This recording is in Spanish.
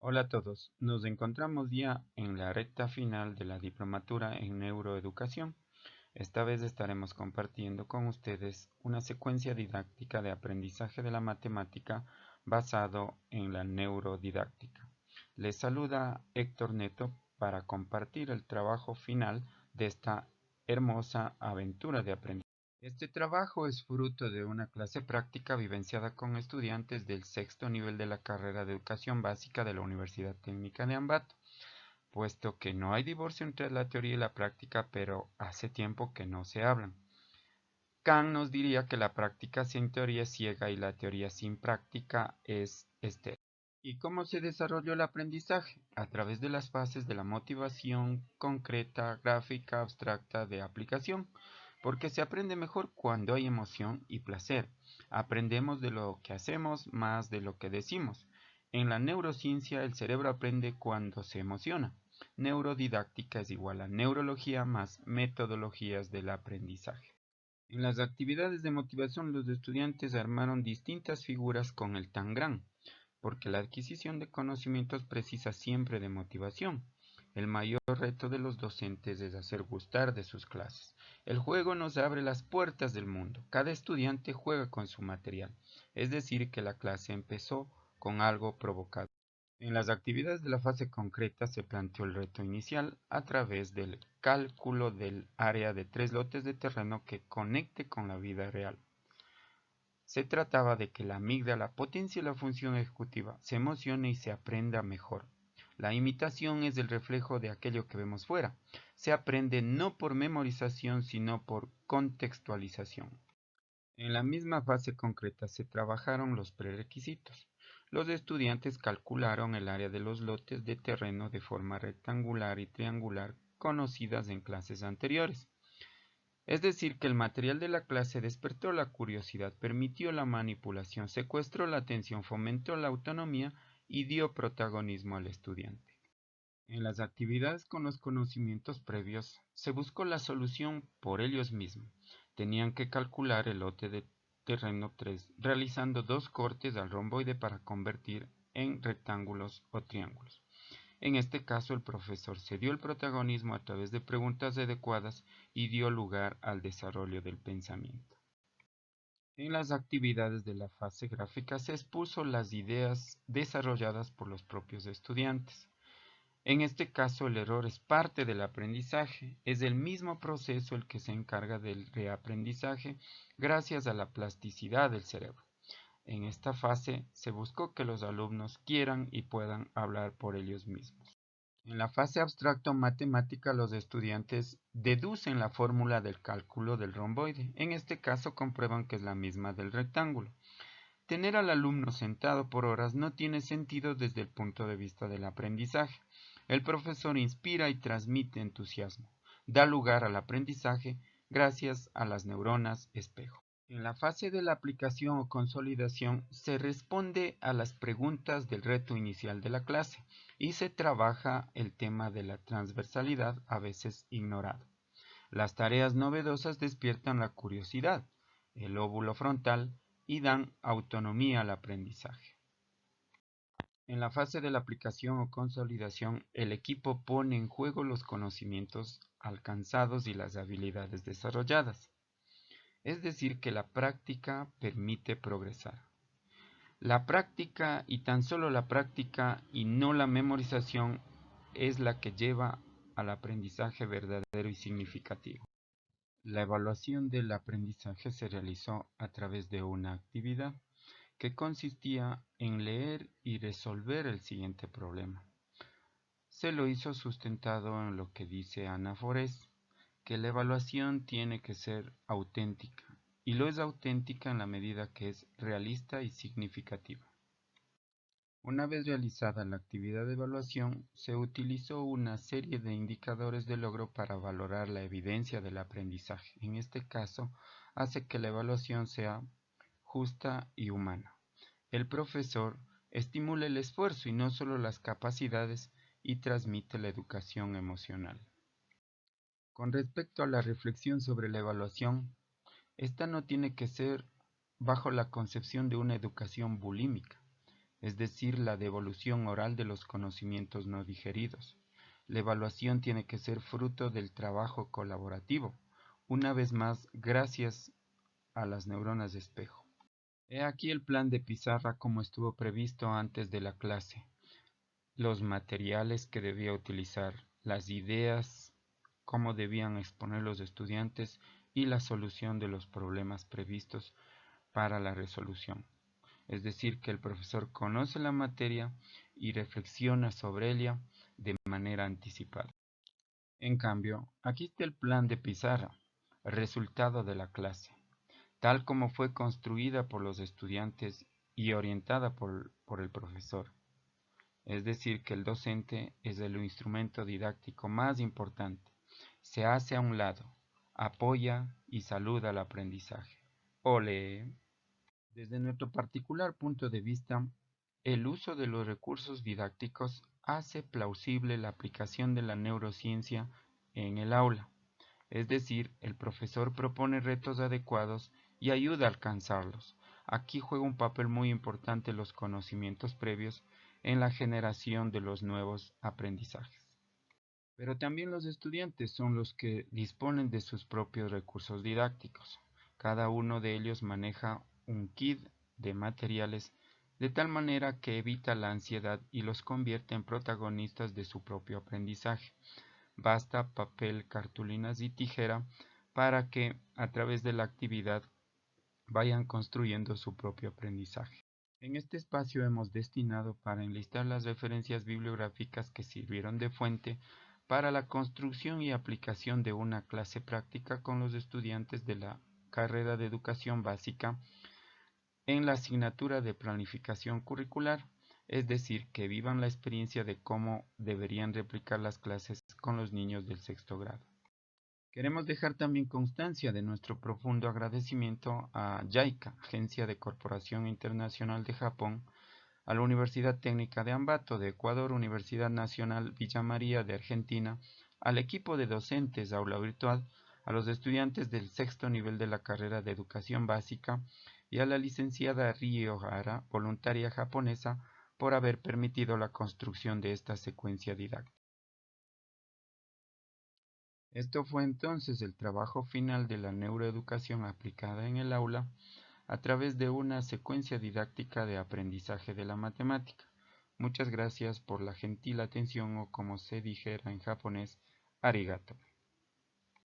Hola a todos, nos encontramos ya en la recta final de la diplomatura en neuroeducación. Esta vez estaremos compartiendo con ustedes una secuencia didáctica de aprendizaje de la matemática basado en la neurodidáctica. Les saluda Héctor Neto para compartir el trabajo final de esta hermosa aventura de aprendizaje. Este trabajo es fruto de una clase práctica vivenciada con estudiantes del sexto nivel de la carrera de Educación Básica de la Universidad Técnica de Ambato, puesto que no hay divorcio entre la teoría y la práctica, pero hace tiempo que no se hablan. Kant nos diría que la práctica sin teoría es ciega y la teoría sin práctica es estéril. ¿Y cómo se desarrolló el aprendizaje? A través de las fases de la motivación concreta, gráfica, abstracta, de aplicación, porque se aprende mejor cuando hay emoción y placer. Aprendemos de lo que hacemos más de lo que decimos. En la neurociencia el cerebro aprende cuando se emociona. Neurodidáctica es igual a neurología más metodologías del aprendizaje. En las actividades de motivación los estudiantes armaron distintas figuras con el tangram, porque la adquisición de conocimientos precisa siempre de motivación. El mayor reto de los docentes es hacer gustar de sus clases. El juego nos abre las puertas del mundo. Cada estudiante juega con su material, es decir, que la clase empezó con algo provocado. En las actividades de la fase concreta se planteó el reto inicial a través del cálculo del área de 3 lotes de terreno que conecte con la vida real. Se trataba de que la amígdala potencie la función ejecutiva, se emocione y se aprenda mejor. La imitación es el reflejo de aquello que vemos fuera. Se aprende no por memorización, sino por contextualización. En la misma fase concreta se trabajaron los prerequisitos. Los estudiantes calcularon el área de los lotes de terreno de forma rectangular y triangular conocidas en clases anteriores. Es decir, que el material de la clase despertó la curiosidad, permitió la manipulación, secuestró la atención, fomentó la autonomía y dio protagonismo al estudiante. En las actividades con los conocimientos previos se buscó la solución por ellos mismos. Tenían que calcular el lote de terreno 3, realizando 2 cortes al romboide para convertir en rectángulos o triángulos. En este caso, el profesor se dio el protagonismo a través de preguntas adecuadas y dio lugar al desarrollo del pensamiento. En las actividades de la fase gráfica se expuso las ideas desarrolladas por los propios estudiantes. En este caso, el error es parte del aprendizaje, es el mismo proceso el que se encarga del reaprendizaje gracias a la plasticidad del cerebro. En esta fase se buscó que los alumnos quieran y puedan hablar por ellos mismos. En la fase abstracto-matemática los estudiantes deducen la fórmula del cálculo del romboide. En este caso comprueban que es la misma del rectángulo. Tener al alumno sentado por horas no tiene sentido desde el punto de vista del aprendizaje. El profesor inspira y transmite entusiasmo. Da lugar al aprendizaje gracias a las neuronas espejo. En la fase de la aplicación o consolidación se responde a las preguntas del reto inicial de la clase y se trabaja el tema de la transversalidad a veces ignorado. Las tareas novedosas despiertan la curiosidad, el lóbulo frontal y dan autonomía al aprendizaje. En la fase de la aplicación o consolidación, el equipo pone en juego los conocimientos alcanzados y las habilidades desarrolladas. Es decir, que la práctica permite progresar. La práctica y tan solo la práctica y no la memorización es la que lleva al aprendizaje verdadero y significativo. La evaluación del aprendizaje se realizó a través de una actividad que consistía en leer y resolver el siguiente problema. Se lo hizo sustentado en lo que dice Ana Forés, que la evaluación tiene que ser auténtica, y lo es auténtica en la medida que es realista y significativa. Una vez realizada la actividad de evaluación, se utilizó una serie de indicadores de logro para valorar la evidencia del aprendizaje. En este caso, hace que la evaluación sea justa y humana. El profesor estimula el esfuerzo y no solo las capacidades y transmite la educación emocional. Con respecto a la reflexión sobre la evaluación, esta no tiene que ser bajo la concepción de una educación bulímica. es decir, la devolución oral de los conocimientos no digeridos. La evaluación tiene que ser fruto del trabajo colaborativo, una vez más gracias a las neuronas de espejo. He aquí el plan de pizarra como estuvo previsto antes de la clase, los materiales que debía utilizar, las ideas, cómo debían exponer los estudiantes y la solución de los problemas previstos para la resolución. Es decir, que el profesor conoce la materia y reflexiona sobre ella de manera anticipada. En cambio, aquí está el plan de pizarra, resultado de la clase, tal como fue construida por los estudiantes y orientada por el profesor. Es decir, que el docente es el instrumento didáctico más importante. Se hace a un lado, apoya y saluda al aprendizaje. Ole. Desde nuestro particular punto de vista, el uso de los recursos didácticos hace plausible la aplicación de la neurociencia en el aula. Es decir, el profesor propone retos adecuados y ayuda a alcanzarlos. Aquí juega un papel muy importante los conocimientos previos en la generación de los nuevos aprendizajes. Pero también los estudiantes son los que disponen de sus propios recursos didácticos. Cada uno de ellos maneja un kit de materiales de tal manera que evita la ansiedad y los convierte en protagonistas de su propio aprendizaje. Basta papel, cartulinas y tijera para que a través de la actividad vayan construyendo su propio aprendizaje. En este espacio hemos destinado para enlistar las referencias bibliográficas que sirvieron de fuente para la construcción y aplicación de una clase práctica con los estudiantes de la carrera de educación básica en la asignatura de planificación curricular, es decir, que vivan la experiencia de cómo deberían replicar las clases con los niños del sexto grado. Queremos dejar también constancia de nuestro profundo agradecimiento a JICA, Agencia de Cooperación Internacional de Japón, a la Universidad Técnica de Ambato de Ecuador, Universidad Nacional Villa María de Argentina, al equipo de docentes Aula Virtual, a los estudiantes del sexto nivel de la carrera de Educación Básica y a la licenciada Rie Ohara, voluntaria japonesa, por haber permitido la construcción de esta secuencia didáctica. Esto fue entonces el trabajo final de la neuroeducación aplicada en el aula a través de una secuencia didáctica de aprendizaje de la matemática. Muchas gracias por la gentil atención o como se dijera en japonés, arigato.